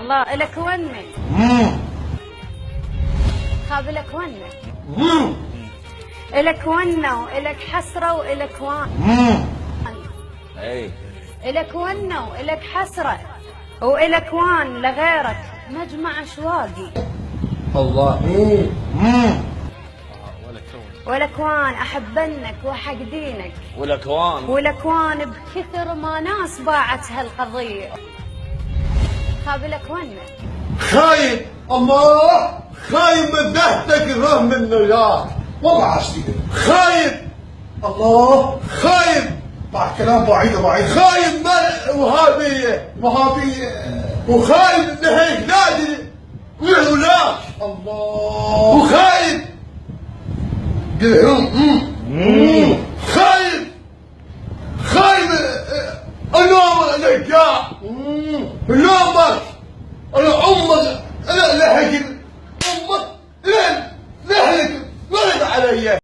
الله إلك وني خاب لك ونة إلك ونة وإلك حسرة وإلك وان إلك ونة وإلك حسرة وإلك وان لغيرك مجمع أشواقي الله ولكوان أحبنك وحق دينك ولكوان بكثر ما ناس باعت هالقضية خاب لك ونة خايب الله خايب من ذهتك الرغم منه يا والله عشتي خايب الله خايب مع كلام بعيد خايب وهابية وخايب انه هيك نادي ويعولاك الله وخايب خايب اليوم لك يا اليومك انا امك انا لحق امك لين لحلك ولد علي